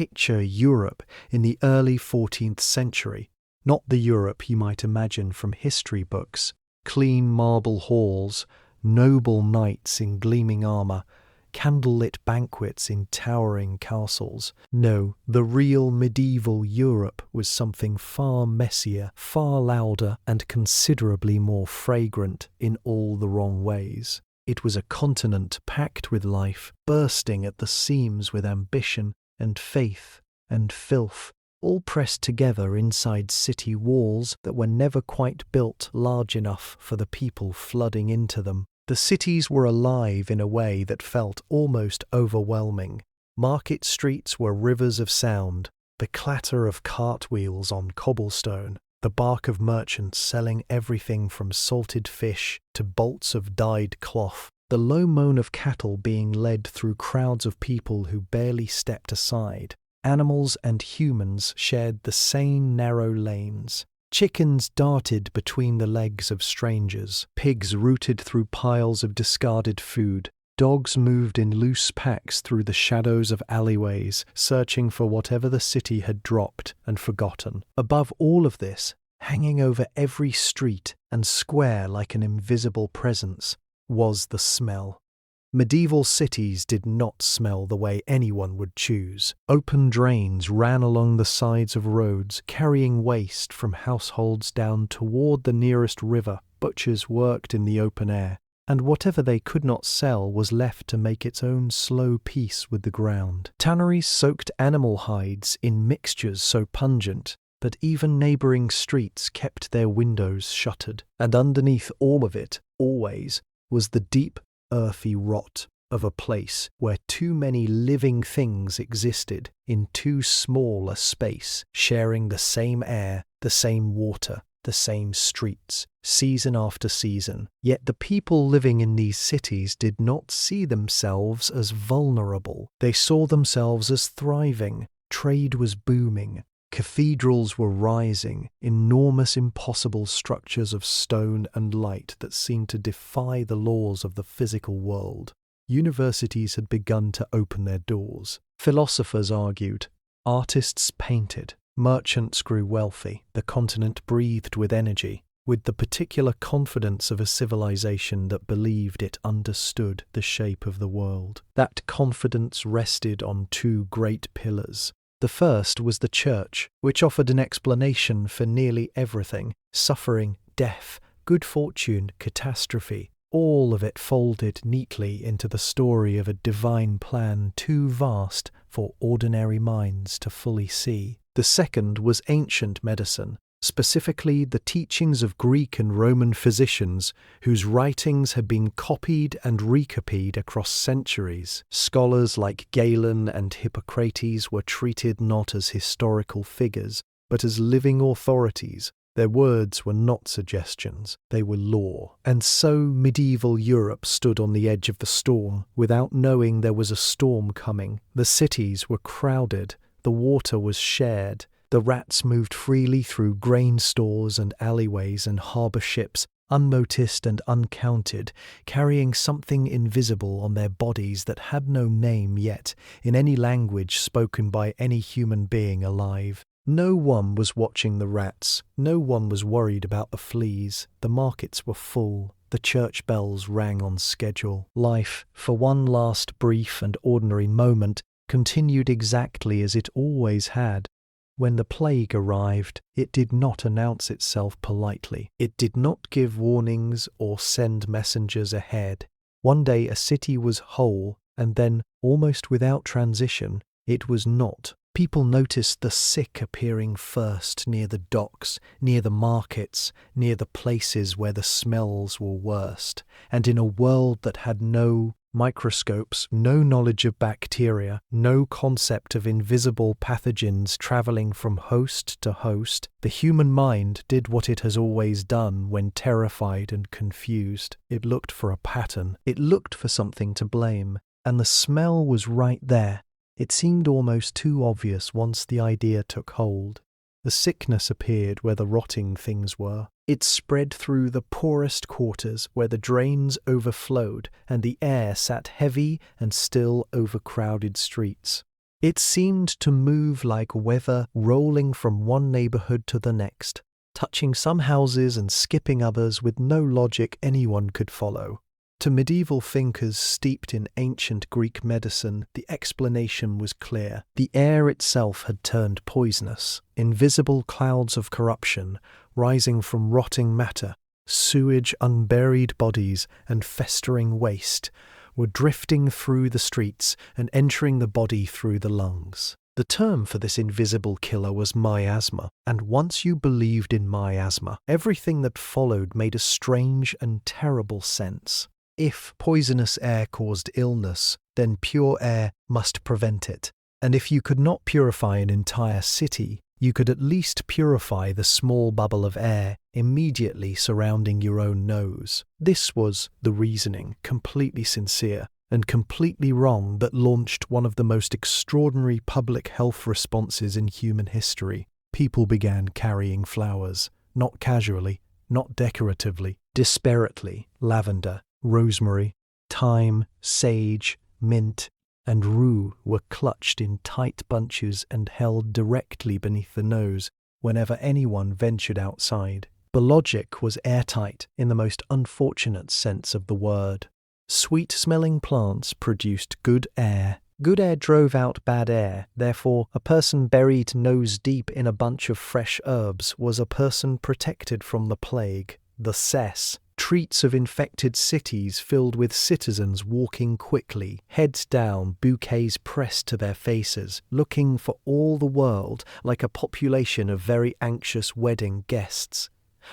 picture Europe in the early 14th century, not the Europe you might imagine from history books, clean marble halls, noble knights in gleaming armor, candlelit banquets in towering castles. No, the real medieval Europe was something far messier, far louder, and considerably more fragrant in all the wrong ways. It was a continent packed with life, bursting at the seams with ambition and faith and filth, all pressed together inside city walls that were never quite built large enough for the people flooding into them. The cities were alive in a way that felt almost overwhelming. Market streets were rivers of sound, the clatter of cartwheels on cobblestone, the bark of merchants selling everything from salted fish to bolts of dyed cloth, the low moan of cattle being led through crowds of people who barely stepped aside. Animals and humans shared the same narrow lanes. Chickens darted between the legs of strangers. Pigs rooted through piles of discarded food. Dogs moved in loose packs through the shadows of alleyways, searching for whatever the city had dropped and forgotten. Above all of this, hanging over every street and square like an invisible presence, was the smell. Medieval cities did not smell the way anyone would choose. Open drains ran along the sides of roads, carrying waste from households down toward the nearest river. Butchers worked in the open air, and whatever they could not sell was left to make its own slow peace with the ground. Tanneries soaked animal hides in mixtures so pungent that even neighboring streets kept their windows shuttered, and underneath all of it, always, was the deep, earthy rot of a place where too many living things existed in too small a space, sharing the same air, the same water, the same streets, season after season. Yet the people living in these cities did not see themselves as vulnerable. They saw themselves as thriving. Trade was booming. Cathedrals were rising, enormous impossible structures of stone and light that seemed to defy the laws of the physical world. Universities had begun to open their doors. Philosophers argued. Artists painted. Merchants grew wealthy. The continent breathed with energy, with the particular confidence of a civilization that believed it understood the shape of the world. That confidence rested on two great pillars. The first was the church, which offered an explanation for nearly everything: suffering, death, good fortune, catastrophe. All of it folded neatly into the story of a divine plan too vast for ordinary minds to fully see. The second was ancient medicine, specifically the teachings of Greek and Roman physicians whose writings had been copied and recopied across centuries. Scholars like Galen and Hippocrates were treated not as historical figures, but as living authorities. Their words were not suggestions, they were law. And so medieval Europe stood on the edge of the storm, without knowing there was a storm coming. The cities were crowded, the water was shared. The rats moved freely through grain stores and alleyways and harbour ships, unnoticed and uncounted, carrying something invisible on their bodies that had no name yet in any language spoken by any human being alive. No one was watching the rats. No one was worried about the fleas. The markets were full. The church bells rang on schedule. Life, for one last brief and ordinary moment, continued exactly as it always had. When the plague arrived, it did not announce itself politely. It did not give warnings or send messengers ahead. One day a city was whole, and then, almost without transition, it was not. People noticed the sick appearing first near the docks, near the markets, near the places where the smells were worst, and in a world that had no microscopes, no knowledge of bacteria, no concept of invisible pathogens travelling from host to host, the human mind did what it has always done when terrified and confused. It looked for a pattern. It looked for something to blame. And the smell was right there. It seemed almost too obvious once the idea took hold. The sickness appeared where the rotting things were. It spread through the poorest quarters where the drains overflowed and the air sat heavy and still overcrowded streets. It seemed to move like weather, rolling from one neighborhood to the next, touching some houses and skipping others with no logic anyone could follow. To medieval thinkers steeped in ancient Greek medicine, the explanation was clear. The air itself had turned poisonous. Invisible clouds of corruption, rising from rotting matter, sewage, unburied bodies, and festering waste, were drifting through the streets and entering the body through the lungs. The term for this invisible killer was miasma, and once you believed in miasma, everything that followed made a strange and terrible sense. If poisonous air caused illness, then pure air must prevent it. And if you could not purify an entire city, you could at least purify the small bubble of air immediately surrounding your own nose. This was the reasoning, completely sincere and completely wrong, that launched one of the most extraordinary public health responses in human history. People began carrying flowers, not casually, not decoratively, disparately. Lavender, rosemary, thyme, sage, mint, and rue were clutched in tight bunches and held directly beneath the nose whenever anyone ventured outside. The logic was airtight in the most unfortunate sense of the word. Sweet-smelling plants produced good air. Good air drove out bad air. Therefore, a person buried nose-deep in a bunch of fresh herbs was a person protected from the plague, the cess. Streets of infected cities filled with citizens walking quickly, heads down, bouquets pressed to their faces, looking for all the world like a population of very anxious wedding guests.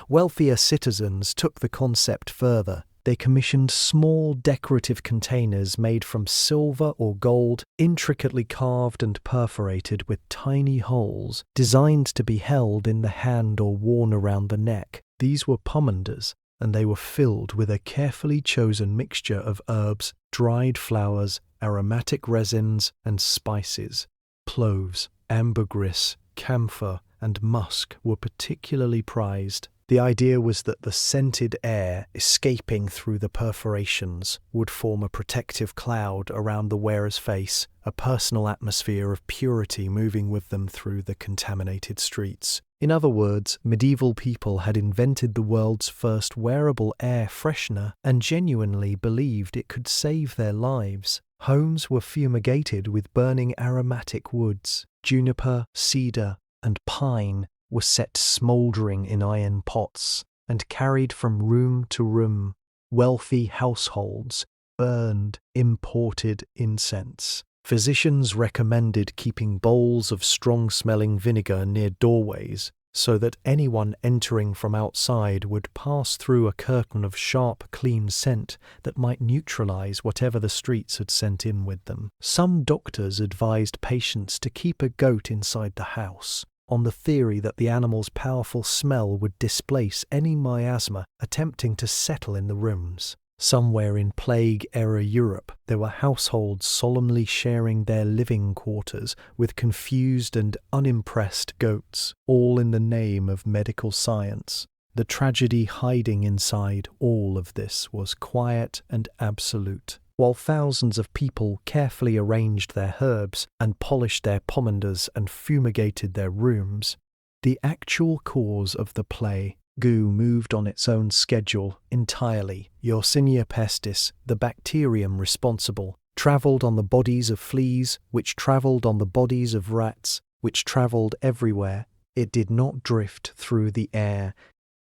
Wealthier citizens took the concept further. They commissioned small decorative containers made from silver or gold, intricately carved and perforated with tiny holes, designed to be held in the hand or worn around the neck. These were pomanders, and they were filled with a carefully chosen mixture of herbs, dried flowers, aromatic resins, and spices. Cloves, ambergris, camphor, and musk were particularly prized. The idea was that the scented air escaping through the perforations would form a protective cloud around the wearer's face, a personal atmosphere of purity moving with them through the contaminated streets. In other words, medieval people had invented the world's first wearable air freshener and genuinely believed it could save their lives. Homes were fumigated with burning aromatic woods. Juniper, cedar, and pine were set smouldering in iron pots and carried from room to room. Wealthy households burned imported incense. Physicians recommended keeping bowls of strong-smelling vinegar near doorways so that anyone entering from outside would pass through a curtain of sharp, clean scent that might neutralize whatever the streets had sent in with them. Some doctors advised patients to keep a goat inside the house, on the theory that the animal's powerful smell would displace any miasma attempting to settle in the rooms. Somewhere in plague-era Europe, there were households solemnly sharing their living quarters with confused and unimpressed goats, all in the name of medical science. The tragedy hiding inside all of this was quiet and absolute. While thousands of people carefully arranged their herbs and polished their pomanders and fumigated their rooms, the actual cause of the plague moved on its own schedule entirely. Yersinia pestis, the bacterium responsible, travelled on the bodies of fleas, which travelled on the bodies of rats, which travelled everywhere. It did not drift through the air.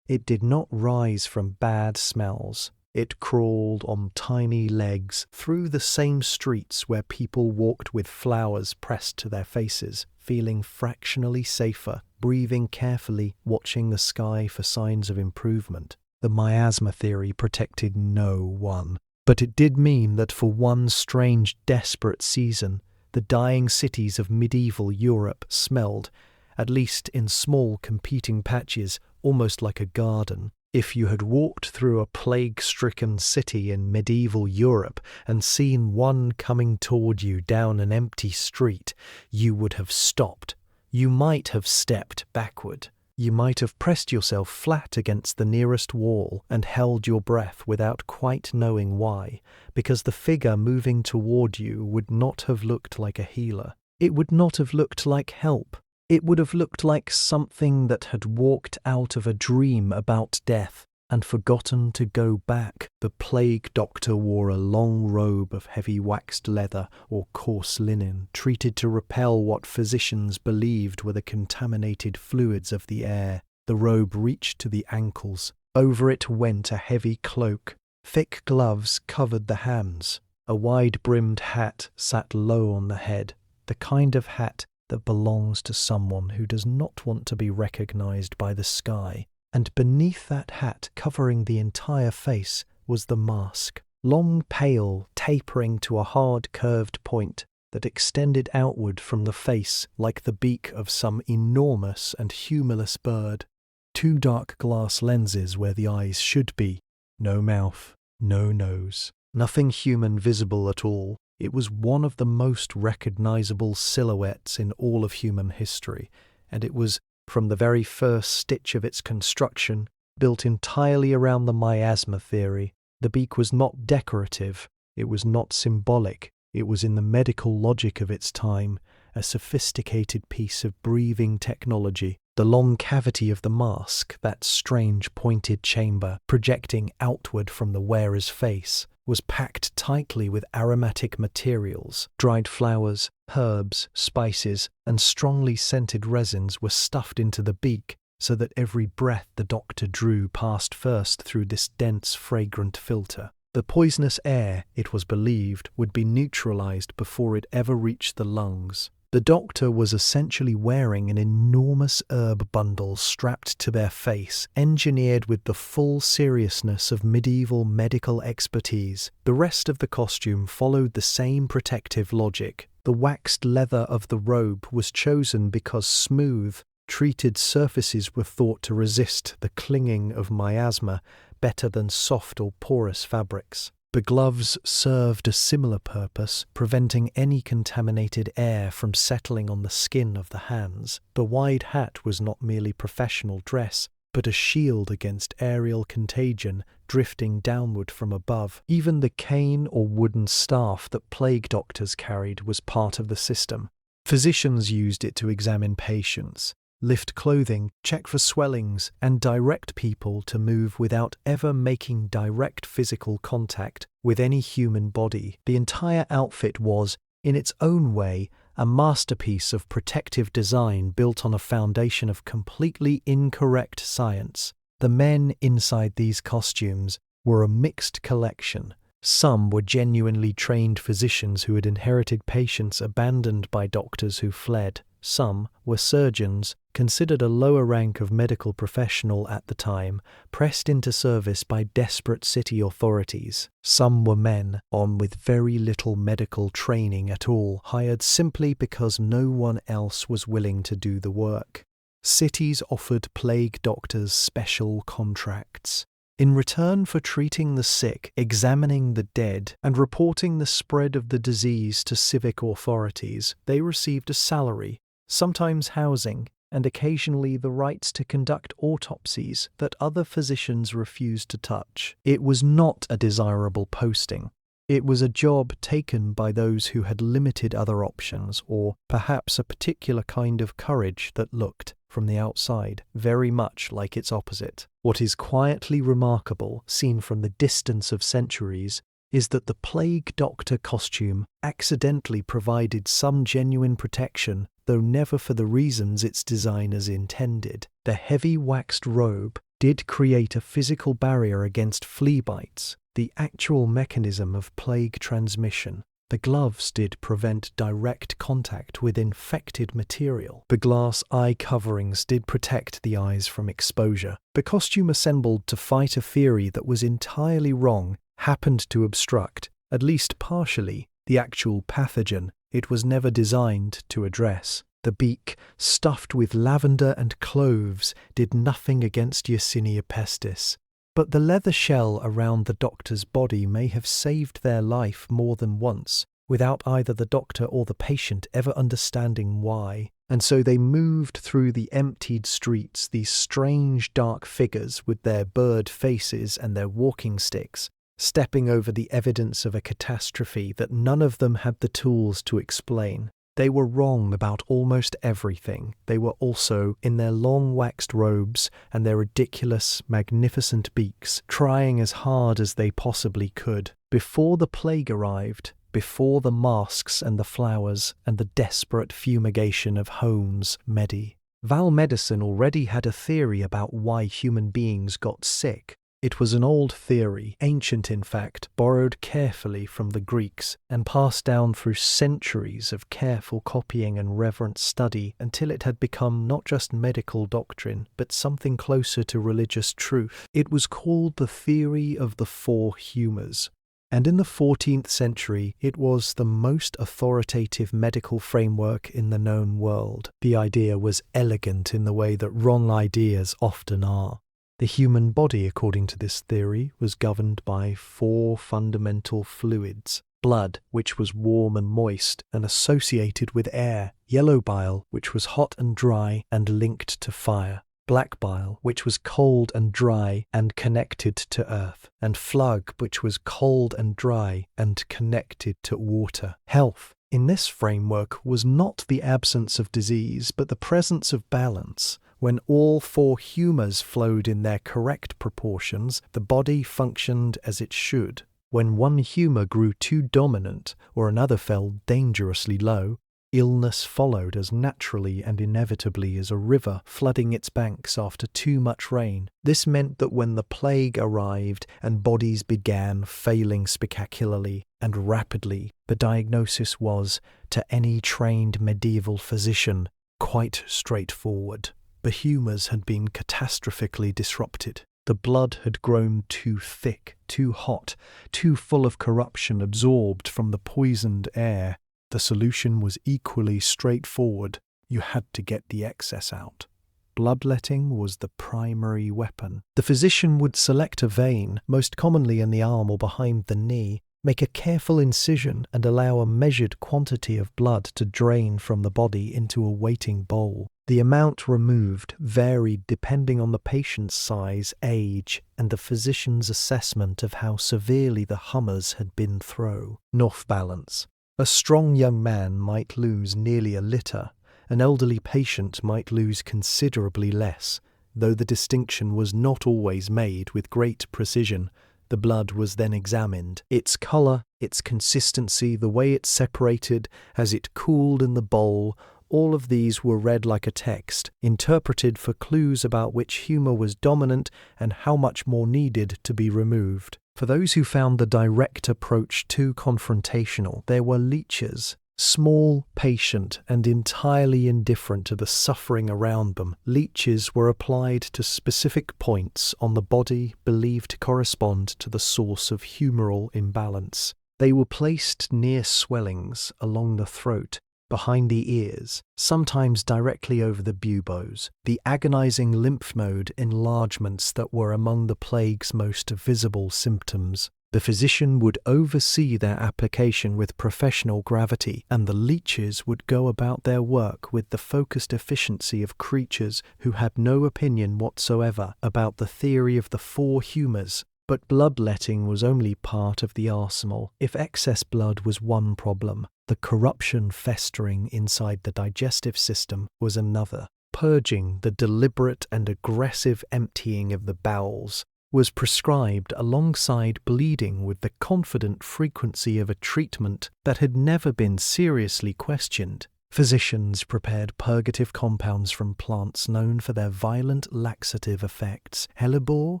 It did not rise from bad smells. It crawled on tiny legs through the same streets where people walked with flowers pressed to their faces, feeling fractionally safer, breathing carefully, watching the sky for signs of improvement. The miasma theory protected no one, but it did mean that for one strange, desperate season, the dying cities of medieval Europe smelled, at least in small competing patches, almost like a garden. If you had walked through a plague-stricken city in medieval Europe and seen one coming toward you down an empty street, you would have stopped. You might have stepped backward. You might have pressed yourself flat against the nearest wall and held your breath without quite knowing why, because the figure moving toward you would not have looked like a healer. It would not have looked like help. It would have looked like something that had walked out of a dream about death and forgotten to go back. The plague doctor wore a long robe of heavy waxed leather or coarse linen, treated to repel what physicians believed were the contaminated fluids of the air. The robe reached to the ankles. Over it went a heavy cloak. Thick gloves covered the hands. A wide-brimmed hat sat low on the head, the kind of hat that belongs to someone who does not want to be recognized by the sky. And beneath that hat, covering the entire face, was the mask, long, pale, tapering to a hard, curved point that extended outward from the face like the beak of some enormous and humorless bird. 2 dark glass lenses where the eyes should be. No mouth, no nose, nothing human visible at all. It was one of the most recognizable silhouettes in all of human history, and it was, from the very first stitch of its construction, built entirely around the miasma theory. The beak was not decorative, it was not symbolic, it was in the medical logic of its time, a sophisticated piece of breathing technology. The long cavity of the mask, that strange pointed chamber projecting outward from the wearer's face, was packed tightly with aromatic materials. Dried flowers, herbs, spices, and strongly scented resins were stuffed into the beak so that every breath the doctor drew passed first through this dense, fragrant filter. The poisonous air, it was believed, would be neutralized before it ever reached the lungs. The doctor was essentially wearing an enormous herb bundle strapped to their face, engineered with the full seriousness of medieval medical expertise. The rest of the costume followed the same protective logic. The waxed leather of the robe was chosen because smooth, treated surfaces were thought to resist the clinging of miasma better than soft or porous fabrics. The gloves served a similar purpose, preventing any contaminated air from settling on the skin of the hands. The wide hat was not merely professional dress, but a shield against aerial contagion drifting downward from above. Even the cane or wooden staff that plague doctors carried was part of the system. Physicians used it to examine patients, lift clothing, check for swellings, and direct people to move without ever making direct physical contact with any human body. The entire outfit was, in its own way, a masterpiece of protective design built on a foundation of completely incorrect science. The men inside these costumes were a mixed collection. Some were genuinely trained physicians who had inherited patients abandoned by doctors who fled. Some were surgeons, considered a lower rank of medical professional at the time, pressed into service by desperate city authorities. Some were men on with very little medical training at all, hired simply because no one else was willing to do the work. Cities offered plague doctors special contracts. In return for treating the sick, examining the dead, and reporting the spread of the disease to civic authorities, they received a salary, sometimes housing, and occasionally the rights to conduct autopsies that other physicians refused to touch. It was not a desirable posting. It was a job taken by those who had limited other options, or perhaps a particular kind of courage that looked, from the outside, very much like its opposite. What is quietly remarkable, seen from the distance of centuries, is that the plague doctor costume accidentally provided some genuine protection, though never for the reasons its designers intended. The heavy waxed robe did create a physical barrier against flea bites, the actual mechanism of plague transmission. The gloves did prevent direct contact with infected material. The glass eye coverings did protect the eyes from exposure. The costume assembled to fight a theory that was entirely wrong happened to obstruct, at least partially, the actual pathogen it was never designed to address. The beak, stuffed with lavender and cloves, did nothing against Yersinia pestis. But the leather shell around the doctor's body may have saved their life more than once, without either the doctor or the patient ever understanding why. And so they moved through the emptied streets, these strange dark figures with their bird faces and their walking sticks, stepping over the evidence of a catastrophe that none of them had the tools to explain. They were wrong about almost everything. They were also, in their long waxed robes and their ridiculous, magnificent beaks, trying as hard as they possibly could. Before the plague arrived, before the masks and the flowers and the desperate fumigation of Holmes' Medi, Val medicine already had a theory about why human beings got sick. It was an old theory, ancient in fact, borrowed carefully from the Greeks, and passed down through centuries of careful copying and reverent study until it had become not just medical doctrine, but something closer to religious truth. It was called the theory of the four humours. And in the 14th century, it was the most authoritative medical framework in the known world. The idea was elegant in the way that wrong ideas often are. The human body, according to this theory, was governed by four fundamental fluids: blood, which was warm and moist and associated with air; yellow bile, which was hot and dry and linked to fire; black bile, which was cold and dry and connected to earth; and phloem, which was cold and dry and connected to water. Health, in this framework, was not the absence of disease, but the presence of balance. When all four humours flowed in their correct proportions, the body functioned as it should. When one humour grew too dominant or another fell dangerously low, illness followed as naturally and inevitably as a river flooding its banks after too much rain. This meant that when the plague arrived and bodies began failing spectacularly and rapidly, the diagnosis was, to any trained medieval physician, quite straightforward. The humours had been catastrophically disrupted. The blood had grown too thick, too hot, too full of corruption absorbed from the poisoned air. The solution was equally straightforward. You had to get the excess out. Bloodletting was the primary weapon. The physician would select a vein, most commonly in the arm or behind the knee, make a careful incision and allow a measured quantity of blood to drain from the body into a waiting bowl. The amount removed varied depending on the patient's size, age, and the physician's assessment of how severely the hummers had been thrown. North balance. A strong young man might lose nearly a litre. An elderly patient might lose considerably less, though the distinction was not always made with great precision. The blood was then examined. Its colour, its consistency, the way it separated as it cooled in the bowl, all of these were read like a text, interpreted for clues about which humour was dominant and how much more needed to be removed. For those who found the direct approach too confrontational, there were leeches. Small, patient, and entirely indifferent to the suffering around them, leeches were applied to specific points on the body believed to correspond to the source of humoral imbalance. They were placed near swellings, along the throat, behind the ears, sometimes directly over the buboes, the agonizing lymph node enlargements that were among the plague's most visible symptoms. The physician would oversee their application with professional gravity, and the leeches would go about their work with the focused efficiency of creatures who had no opinion whatsoever about the theory of the four humours. But bloodletting was only part of the arsenal. If excess blood was one problem, the corruption festering inside the digestive system was another. Purging, the deliberate and aggressive emptying of the bowels, was prescribed alongside bleeding with the confident frequency of a treatment that had never been seriously questioned. Physicians prepared purgative compounds from plants known for their violent laxative effects. Hellebore,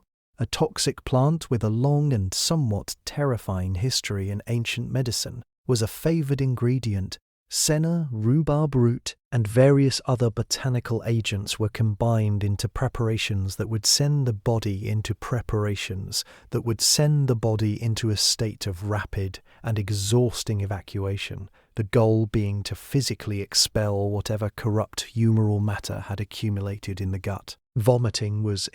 a toxic plant with a long and somewhat terrifying history in ancient medicine, was a favoured ingredient. Senna, rhubarb root, and various other botanical agents were combined into preparations that would send the body into a state of rapid and exhausting evacuation, the goal being to physically expel whatever corrupt humoral matter had accumulated in the gut. Vomiting was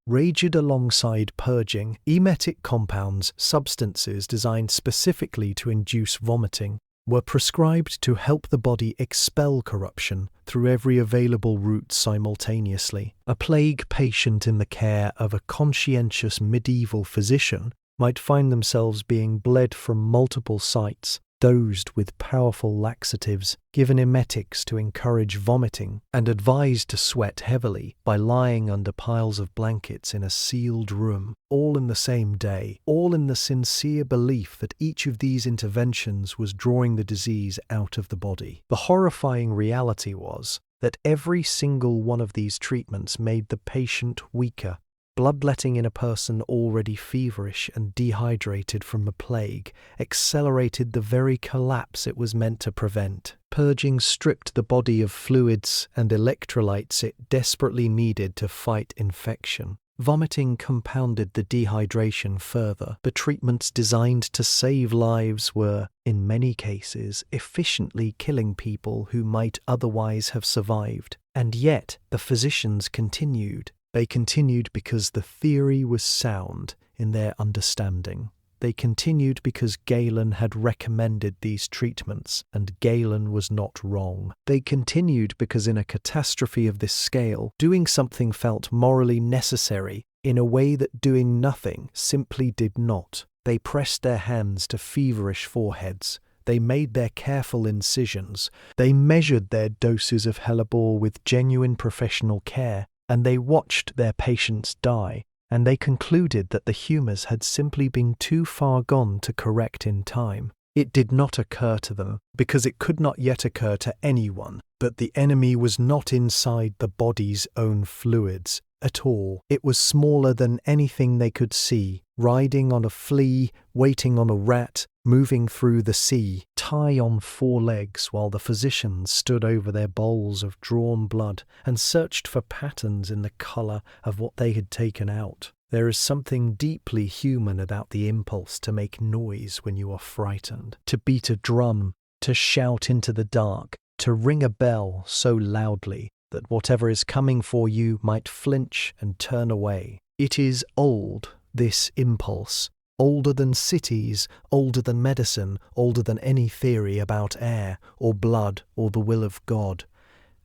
raged alongside purging. Emetic compounds, substances designed specifically to induce vomiting, were prescribed to help the body expel corruption through every available route simultaneously. A plague patient in the care of a conscientious medieval physician might find themselves being bled from multiple sites, dosed with powerful laxatives, given emetics to encourage vomiting, and advised to sweat heavily by lying under piles of blankets in a sealed room, all in the same day, all in the sincere belief that each of these interventions was drawing the disease out of the body. The horrifying reality was that every single one of these treatments made the patient weaker. Bloodletting in a person already feverish and dehydrated from the plague accelerated the very collapse it was meant to prevent. Purging stripped the body of fluids and electrolytes it desperately needed to fight infection. Vomiting compounded the dehydration further. The treatments designed to save lives were, in many cases, efficiently killing people who might otherwise have survived. And yet, the physicians continued. They continued because the theory was sound in their understanding. They continued because Galen had recommended these treatments, and Galen was not wrong. They continued because in a catastrophe of this scale, doing something felt morally necessary in a way that doing nothing simply did not. They pressed their hands to feverish foreheads. They made their careful incisions. They measured their doses of hellebore with genuine professional care, and they watched their patients die, and they concluded that the humours had simply been too far gone to correct in time. It did not occur to them, because it could not yet occur to anyone, that the enemy was not inside the body's own fluids at all. It was smaller than anything they could see, riding on a flea, waiting on a rat, moving through the sea, tie on 4 legs, while the physicians stood over their bowls of drawn blood and searched for patterns in the colour of what they had taken out. There is something deeply human about the impulse to make noise when you are frightened, to beat a drum, to shout into the dark, to ring a bell so loudly that whatever is coming for you might flinch and turn away. It is old, this impulse, older than cities, older than medicine, older than any theory about air or blood or the will of God.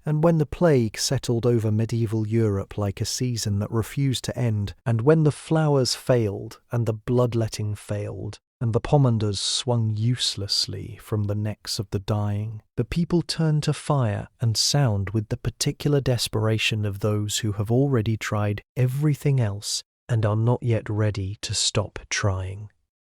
And when the plague settled over medieval Europe like a season that refused to end, and when the flowers failed and the bloodletting failed, and the pomanders swung uselessly from the necks of the dying, the people turned to fire and sound with the particular desperation of those who have already tried everything else and are not yet ready to stop trying.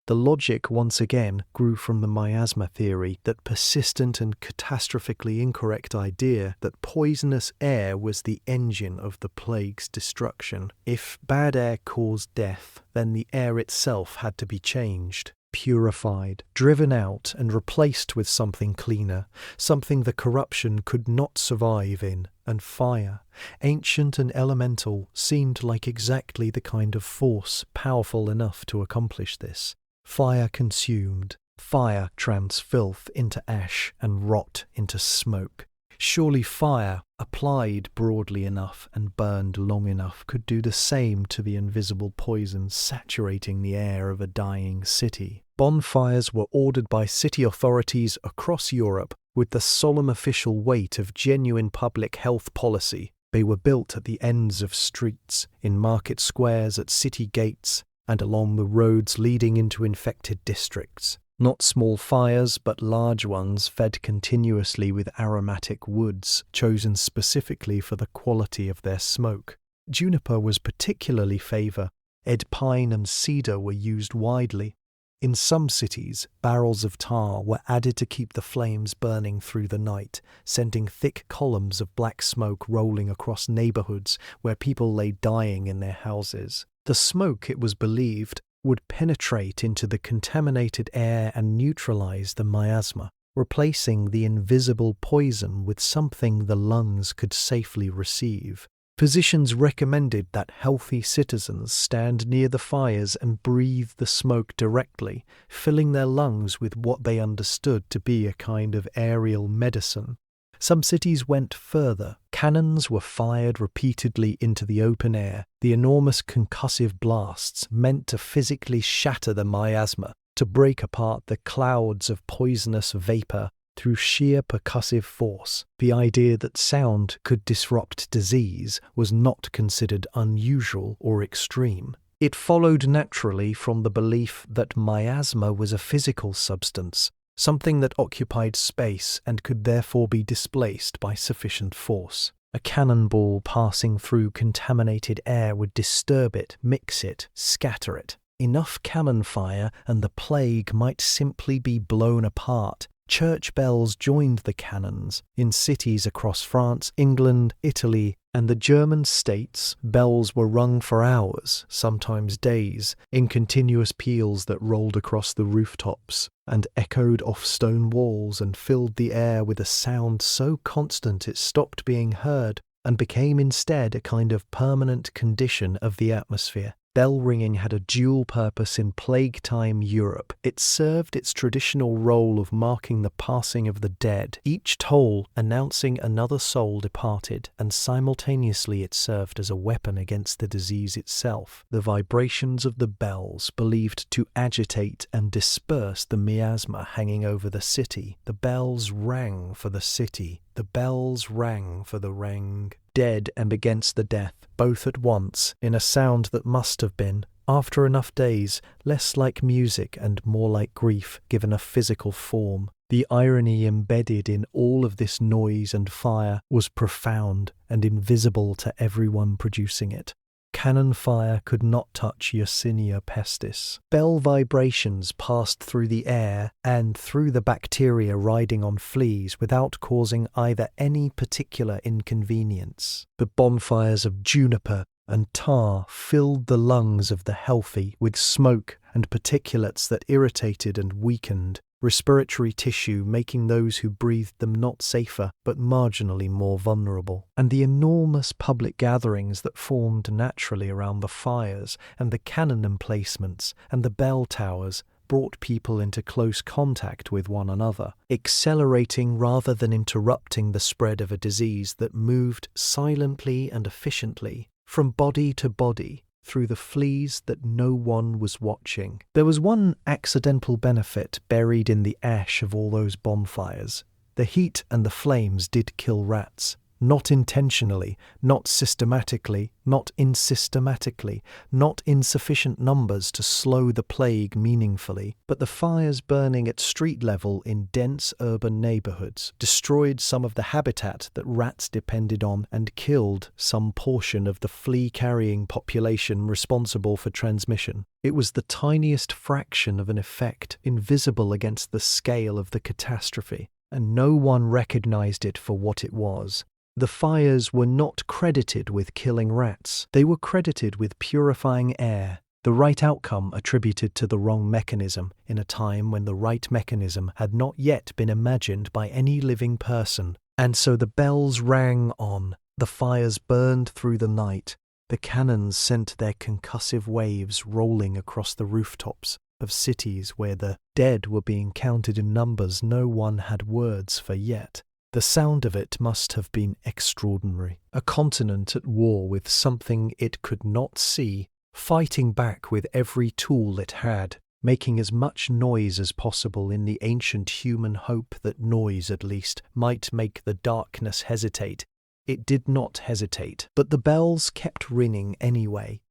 The logic once again grew from the miasma theory, that persistent and catastrophically incorrect idea that poisonous air was the engine of the plague's destruction. If bad air caused death, then the air itself had to be changed, purified, driven out and replaced with something cleaner, something the corruption could not survive in, and fire, ancient and elemental, seemed like exactly the kind of force powerful enough to accomplish this. Fire consumed, fire trans filth into ash and rot into smoke. Surely fire, applied broadly enough and burned long enough, could do the same to the invisible poison saturating the air of a dying city. Bonfires were ordered by city authorities across Europe with the solemn official weight of genuine public health policy. They were built at the ends of streets, in market squares, at city gates, and along the roads leading into infected districts. Not small fires, but large ones fed continuously with aromatic woods, chosen specifically for the quality of their smoke. Juniper was particularly favoured. Ed pine and cedar were used widely. In some cities, barrels of tar were added to keep the flames burning through the night, sending thick columns of black smoke rolling across neighbourhoods where people lay dying in their houses. The smoke, it was believed, would penetrate into the contaminated air and neutralize the miasma, replacing the invisible poison with something the lungs could safely receive. Physicians recommended that healthy citizens stand near the fires and breathe the smoke directly, filling their lungs with what they understood to be a kind of aerial medicine. Some cities went further. Cannons were fired repeatedly into the open air, the enormous concussive blasts meant to physically shatter the miasma, to break apart the clouds of poisonous vapour through sheer percussive force. The idea that sound could disrupt disease was not considered unusual or extreme. It followed naturally from the belief that miasma was a physical substance, something that occupied space and could therefore be displaced by sufficient force. A cannonball passing through contaminated air would disturb it, mix it, scatter it. Enough cannon fire and the plague might simply be blown apart. Church bells joined the cannons. In cities across France, England, Italy, and the German states, bells were rung for hours, sometimes days, in continuous peals that rolled across the rooftops and echoed off stone walls and filled the air with a sound so constant it stopped being heard and became instead a kind of permanent condition of the atmosphere. Bell ringing had a dual purpose in plague-time Europe. It served its traditional role of marking the passing of the dead, each toll announcing another soul departed, and simultaneously it served as a weapon against the disease itself. The vibrations of the bells believed to agitate and disperse the miasma hanging over the city. The bells rang for the city. The bells rang for the rang. Dead and against the death, both at once, in a sound that must have been, after enough days, less like music and more like grief given a physical form. The irony embedded in all of this noise and fire was profound and invisible to everyone producing it. Cannon fire could not touch Yersinia pestis. Bell vibrations passed through the air and through the bacteria riding on fleas without causing either any particular inconvenience. The bonfires of juniper and tar filled the lungs of the healthy with smoke and particulates that irritated and weakened respiratory tissue, making those who breathed them not safer, but marginally more vulnerable. And the enormous public gatherings that formed naturally around the fires and the cannon emplacements and the bell towers brought people into close contact with one another, accelerating rather than interrupting the spread of a disease that moved silently and efficiently from body to body, through the fleas that no one was watching. There was one accidental benefit buried in the ash of all those bonfires. The heat and the flames did kill rats. Not intentionally, not systematically, not insystematically, not in sufficient numbers to slow the plague meaningfully, but the fires burning at street level in dense urban neighborhoods destroyed some of the habitat that rats depended on and killed some portion of the flea-carrying population responsible for transmission. It was the tiniest fraction of an effect, invisible against the scale of the catastrophe, and no one recognized it for what it was. The fires were not credited with killing rats. They were credited with purifying air, the right outcome attributed to the wrong mechanism in a time when the right mechanism had not yet been imagined by any living person. And so the bells rang on, the fires burned through the night, the cannons sent their concussive waves rolling across the rooftops of cities where the dead were being counted in numbers no one had words for yet. The sound of it must have been extraordinary. A continent at war with something it could not see, fighting back with every tool it had, making as much noise as possible in the ancient human hope that noise, at least, might make the darkness hesitate. It did not hesitate, but the bells kept ringing anyway.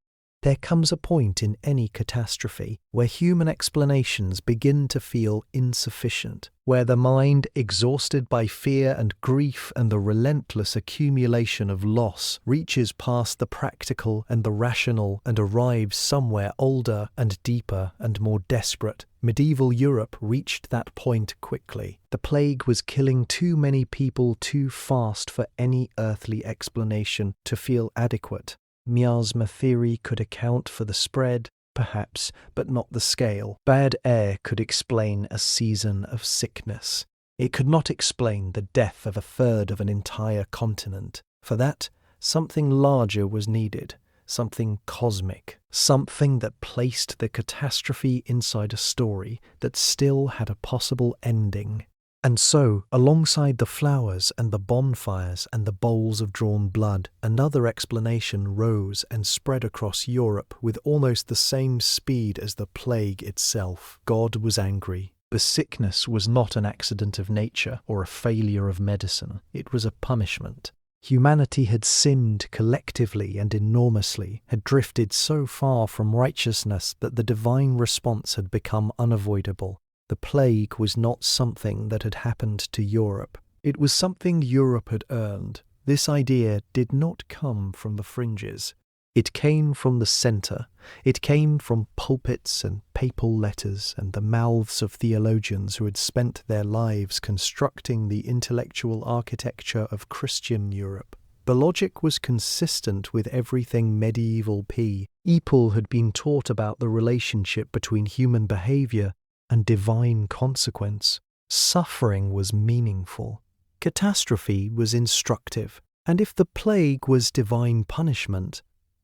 There comes a point in any catastrophe where human explanations begin to feel insufficient, where the mind, exhausted by fear and grief and the relentless accumulation of loss, reaches past the practical and the rational and arrives somewhere older and deeper and more desperate. Medieval Europe reached that point quickly. The plague was killing too many people too fast for any earthly explanation to feel adequate. Miasma theory could account for the spread, perhaps, but not the scale. Bad air could explain a season of sickness. It could not explain the death of a third of an entire continent. For that, something larger was needed, something cosmic, something that placed the catastrophe inside a story that still had a possible ending. And so, alongside the flowers and the bonfires and the bowls of drawn blood, another explanation rose and spread across Europe with almost the same speed as the plague itself. God was angry. The sickness was not an accident of nature or a failure of medicine. It was a punishment. Humanity had sinned collectively and enormously, had drifted so far from righteousness that the divine response had become unavoidable. The plague was not something that had happened to Europe. It was something Europe had earned. This idea did not come from the fringes. It came from the centre. It came from pulpits and papal letters and the mouths of theologians who had spent their lives constructing the intellectual architecture of Christian Europe. The logic was consistent with everything medieval people had been taught about the relationship between human behaviour and divine consequence. Suffering was meaningful. Catastrophe was instructive. And if the plague was divine punishment,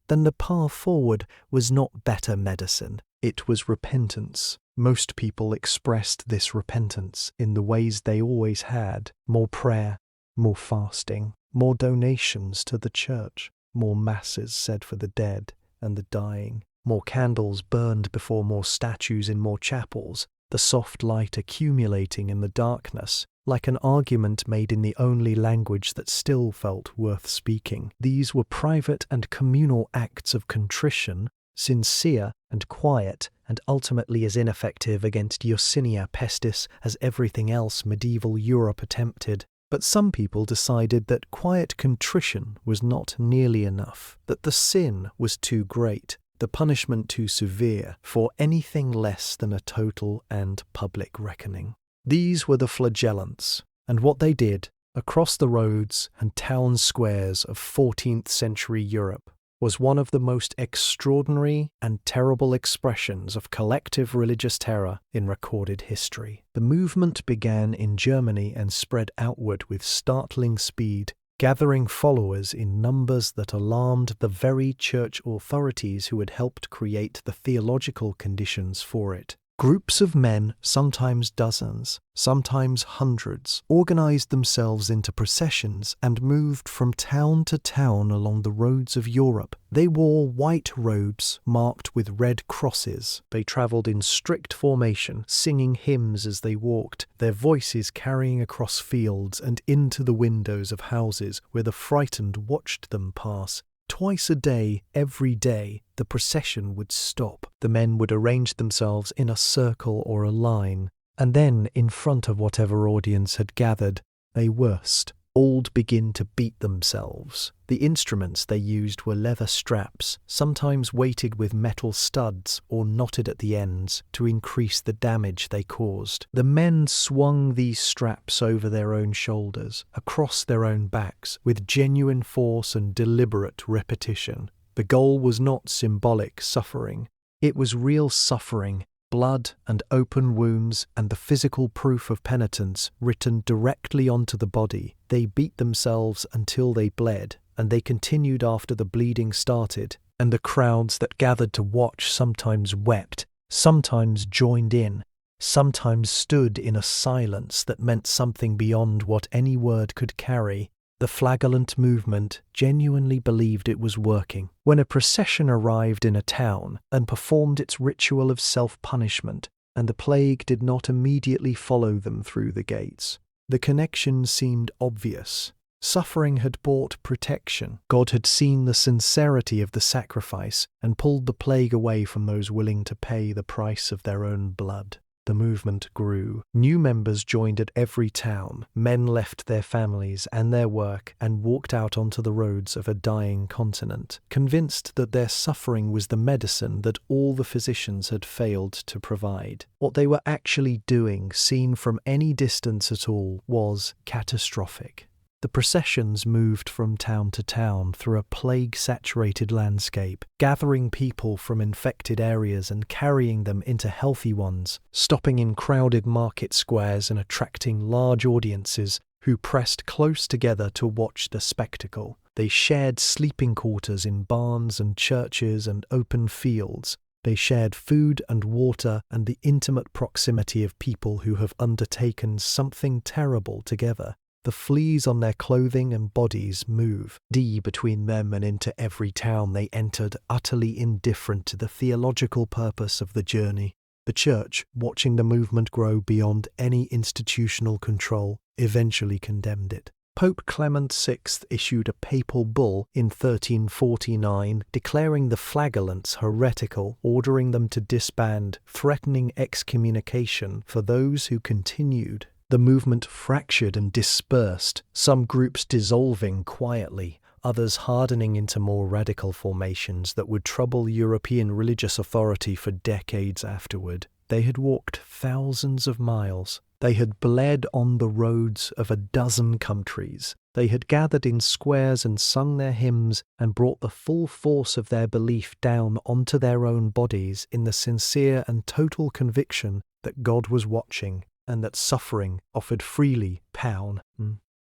then the path forward was not better medicine. It was repentance. Most people expressed this repentance in the ways they always had: more prayer, more fasting, more donations to the church, more masses said for the dead and the dying, more candles burned before more statues in more chapels, the soft light accumulating in the darkness, like an argument made in the only language that still felt worth speaking. These were private and communal acts of contrition, sincere and quiet, and ultimately as ineffective against Yersinia pestis as everything else medieval Europe attempted. But some people decided that quiet contrition was not nearly enough, that the sin was too great, the punishment too severe for anything less than a total and public reckoning. These were the flagellants, and what they did across the roads and town squares of 14th century Europe was one of the most extraordinary and terrible expressions of collective religious terror in recorded history. The movement began in Germany and spread outward with startling speed, gathering followers in numbers that alarmed the very church authorities who had helped create the theological conditions for it. Groups of men, sometimes dozens, sometimes hundreds, organized themselves into processions and moved from town to town along the roads of Europe. They wore white robes marked with red crosses. They traveled in strict formation, singing hymns as they walked, their voices carrying across fields and into the windows of houses where the frightened watched them pass. Twice a day, every day, the procession would stop. The men would arrange themselves in a circle or a line, and then, in front of whatever audience had gathered, they worsed. All begin to beat themselves. The instruments they used were leather straps, sometimes weighted with metal studs or knotted at the ends to increase the damage they caused. The men swung these straps over their own shoulders, across their own backs, with genuine force and deliberate repetition. The goal was not symbolic suffering. It was real suffering, blood and open wounds and the physical proof of penitence written directly onto the body. They beat themselves until they bled, and they continued after the bleeding started, and the crowds that gathered to watch sometimes wept, sometimes joined in, sometimes stood in a silence that meant something beyond what any word could carry. The flagellant movement genuinely believed it was working. When a procession arrived in a town and performed its ritual of self-punishment, and the plague did not immediately follow them through the gates, the connection seemed obvious. Suffering had bought protection. God had seen the sincerity of the sacrifice and pulled the plague away from those willing to pay the price of their own blood. The movement grew. New members joined at every town. Men left their families and their work and walked out onto the roads of a dying continent, convinced that their suffering was the medicine that all the physicians had failed to provide. What they were actually doing, seen from any distance at all, was catastrophic. The processions moved from town to town through a plague-saturated landscape, gathering people from infected areas and carrying them into healthy ones, stopping in crowded market squares and attracting large audiences who pressed close together to watch the spectacle. They shared sleeping quarters in barns and churches and open fields. They shared food and water and the intimate proximity of people who have undertaken something terrible together. The fleas on their clothing and bodies move. Between them and into every town they entered, utterly indifferent to the theological purpose of the journey. The church, watching the movement grow beyond any institutional control, eventually condemned it. Pope Clement VI issued a papal bull in 1349 declaring the flagellants heretical, ordering them to disband, threatening excommunication for those who continued. The movement fractured and dispersed, some groups dissolving quietly, others hardening into more radical formations that would trouble European religious authority for decades afterward. They had walked thousands of miles. They had bled on the roads of a dozen countries. They had gathered in squares and sung their hymns and brought the full force of their belief down onto their own bodies in the sincere and total conviction that God was watching and that suffering offered freely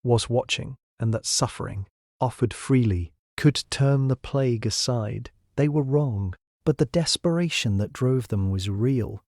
was watching and that suffering offered freely could turn the plague aside. They were wrong, but the desperation that drove them was real.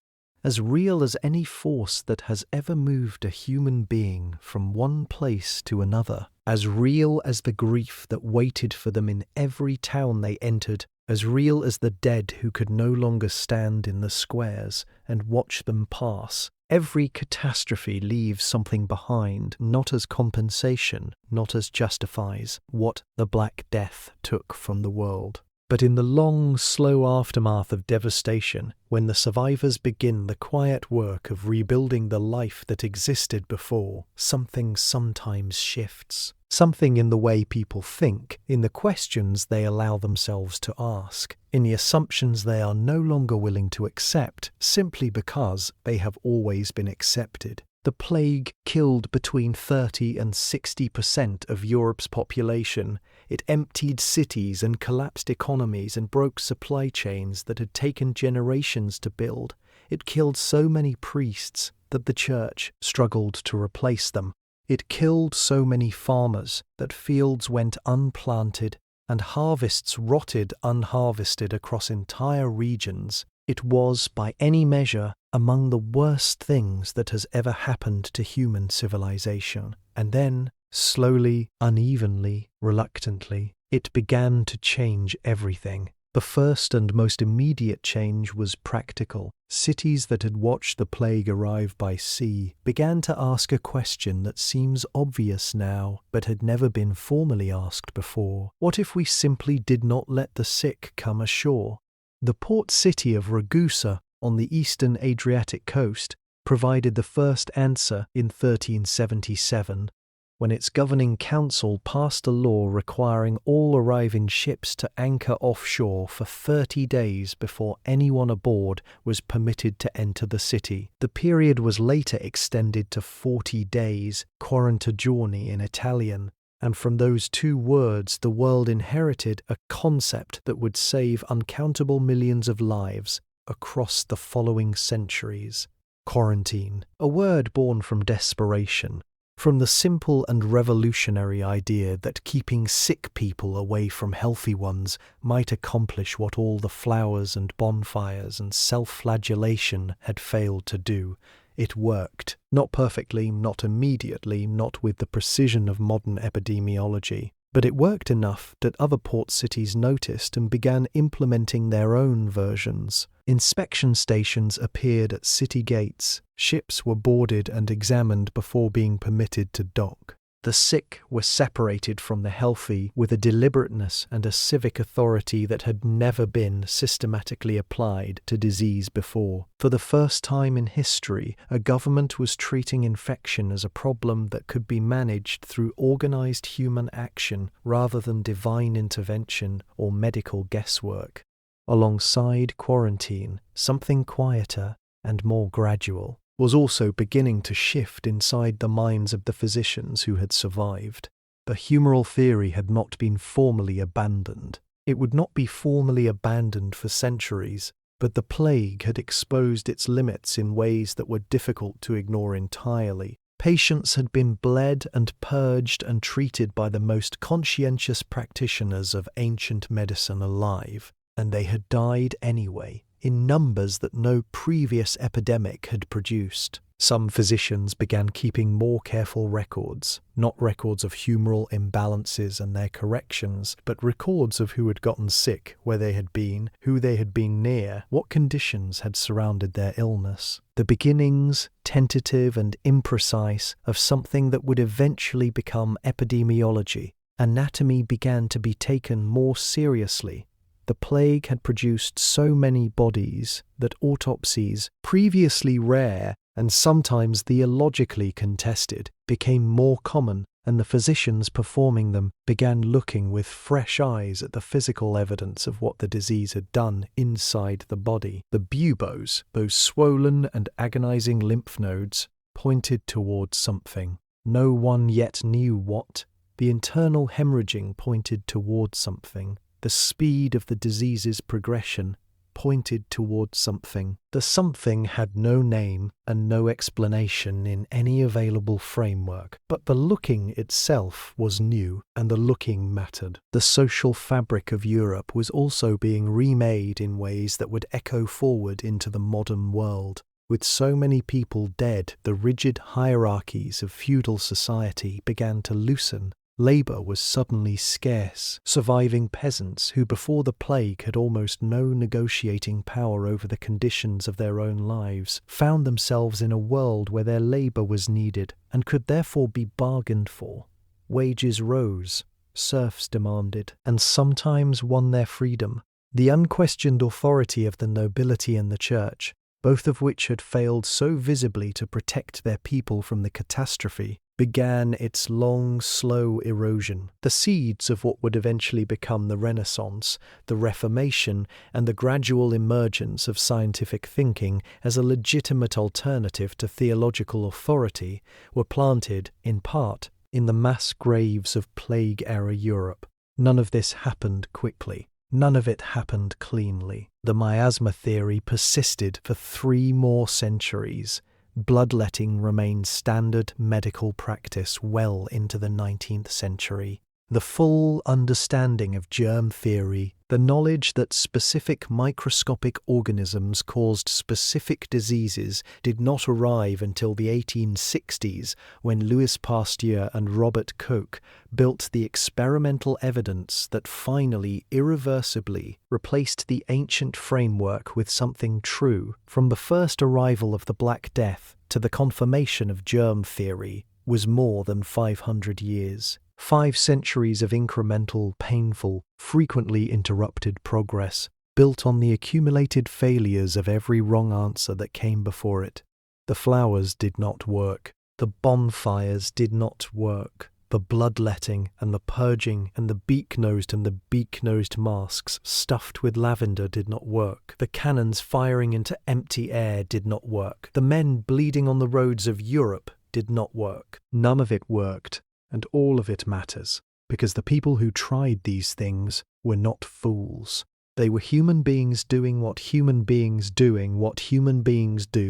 As real as any force that has ever moved a human being from one place to another, as real as the grief that waited for them in every town they entered, as real as the dead who could no longer stand in the squares and watch them pass. Every catastrophe leaves something behind, not as compensation, not as justifies what the Black Death took from the world. But in the long, slow aftermath of devastation, when the survivors begin the quiet work of rebuilding the life that existed before, something sometimes shifts. Something in the way people think, in the questions they allow themselves to ask, in the assumptions they are no longer willing to accept simply because they have always been accepted. The plague killed between 30 and 60% of Europe's population. It emptied cities and collapsed economies and broke supply chains that had taken generations to build. It killed so many priests that the church struggled to replace them. It killed so many farmers that fields went unplanted and harvests rotted unharvested across entire regions. It was, by any measure, among the worst things that has ever happened to human civilization. And then, slowly, unevenly, reluctantly, it began to change everything. The first and most immediate change was practical. Cities that had watched the plague arrive by sea began to ask a question that seems obvious now, but had never been formally asked before. What if we simply did not let the sick come ashore? The port city of Ragusa on the eastern Adriatic coast provided the first answer in 1377, when its governing council passed a law requiring all arriving ships to anchor offshore for 30 days before anyone aboard was permitted to enter the city. The period was later extended to 40 days, 40 giorni in Italian, and from those two words the world inherited a concept that would save uncountable millions of lives across the following centuries. Quarantine, a word born from desperation, from the simple and revolutionary idea that keeping sick people away from healthy ones might accomplish what all the flowers and bonfires and self-flagellation had failed to do. It worked. Not perfectly, not immediately, not with the precision of modern epidemiology, but it worked enough that other port cities noticed and began implementing their own versions. Inspection stations appeared at city gates. Ships were boarded and examined before being permitted to dock. The sick were separated from the healthy with a deliberateness and a civic authority that had never been systematically applied to disease before. For the first time in history, a government was treating infection as a problem that could be managed through organized human action rather than divine intervention or medical guesswork. Alongside quarantine, something quieter and more gradual was also beginning to shift inside the minds of the physicians who had survived. The humoral theory had not been formally abandoned. It would not be formally abandoned for centuries, but the plague had exposed its limits in ways that were difficult to ignore entirely. Patients had been bled and purged and treated by the most conscientious practitioners of ancient medicine alive, and they had died anyway, in numbers that no previous epidemic had produced. Some physicians began keeping more careful records, not records of humoral imbalances and their corrections, but records of who had gotten sick, where they had been, who they had been near, what conditions had surrounded their illness. The beginnings, tentative and imprecise, of something that would eventually become epidemiology. Anatomy began to be taken more seriously. The plague had produced so many bodies that autopsies, previously rare and sometimes theologically contested, became more common, and the physicians performing them began looking with fresh eyes at the physical evidence of what the disease had done inside the body. The buboes, those swollen and agonizing lymph nodes, pointed towards something. No one yet knew what. The internal hemorrhaging pointed towards something. The speed of the disease's progression pointed towards something. The something had no name and no explanation in any available framework, but the looking itself was new, and the looking mattered. The social fabric of Europe was also being remade in ways that would echo forward into the modern world. With so many people dead, the rigid hierarchies of feudal society began to loosen. Labour was suddenly scarce. Surviving peasants who before the plague had almost no negotiating power over the conditions of their own lives found themselves in a world where their labour was needed and could therefore be bargained for. Wages rose, serfs demanded, and sometimes won their freedom. The unquestioned authority of the nobility and the church, both of which had failed so visibly to protect their people from the catastrophe, began its long, slow erosion. The seeds of what would eventually become the Renaissance, the Reformation, and the gradual emergence of scientific thinking as a legitimate alternative to theological authority were planted, in part, in the mass graves of plague-era Europe. None of this happened quickly. None of it happened cleanly. The miasma theory persisted for 3 more centuries. Bloodletting remained standard medical practice well into the 19th century. The full understanding of germ theory, the knowledge that specific microscopic organisms caused specific diseases, did not arrive until the 1860s, when Louis Pasteur and Robert Koch built the experimental evidence that finally, irreversibly, replaced the ancient framework with something true. From the first arrival of the Black Death to the confirmation of germ theory was more than 500 years. 5 centuries of incremental, painful, frequently interrupted progress, built on the accumulated failures of every wrong answer that came before it. The flowers did not work. The bonfires did not work. The bloodletting and the purging and the beak-nosed and the beak-nosed masks stuffed with lavender did not work. The cannons firing into empty air did not work. The men bleeding on the roads of Europe did not work. None of it worked. And all of it matters, because the people who tried these things were not fools. They were human beings doing what human beings do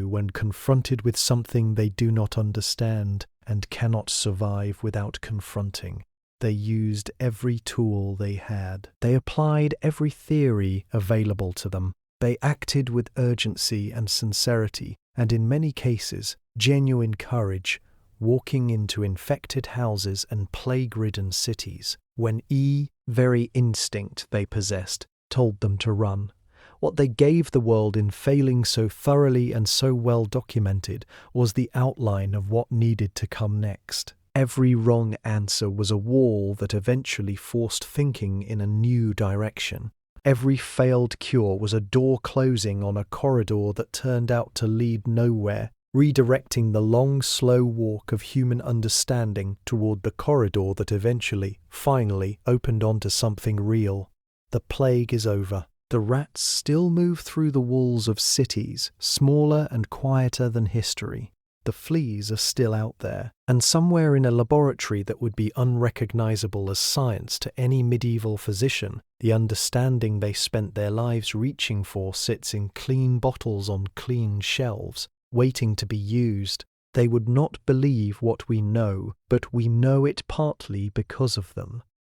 when confronted with something they do not understand and cannot survive without confronting. They used every tool they had. They applied every theory available to them. They acted with urgency and sincerity, and in many cases, genuine courage, walking into infected houses and plague-ridden cities, when very instinct they possessed told them to run. What they gave the world in failing so thoroughly and so well documented was the outline of what needed to come next. Every wrong answer was a wall that eventually forced thinking in a new direction. Every failed cure was a door closing on a corridor that turned out to lead nowhere, redirecting the long, slow walk of human understanding toward the corridor that eventually, finally, opened onto something real. The plague is over. The rats still move through the walls of cities, smaller and quieter than history. The fleas are still out there, and somewhere in a laboratory that would be unrecognizable as science to any medieval physician, the understanding they spent their lives reaching for sits in clean bottles on clean shelves, waiting to be used. They would not believe what we know, but we know it partly because of them.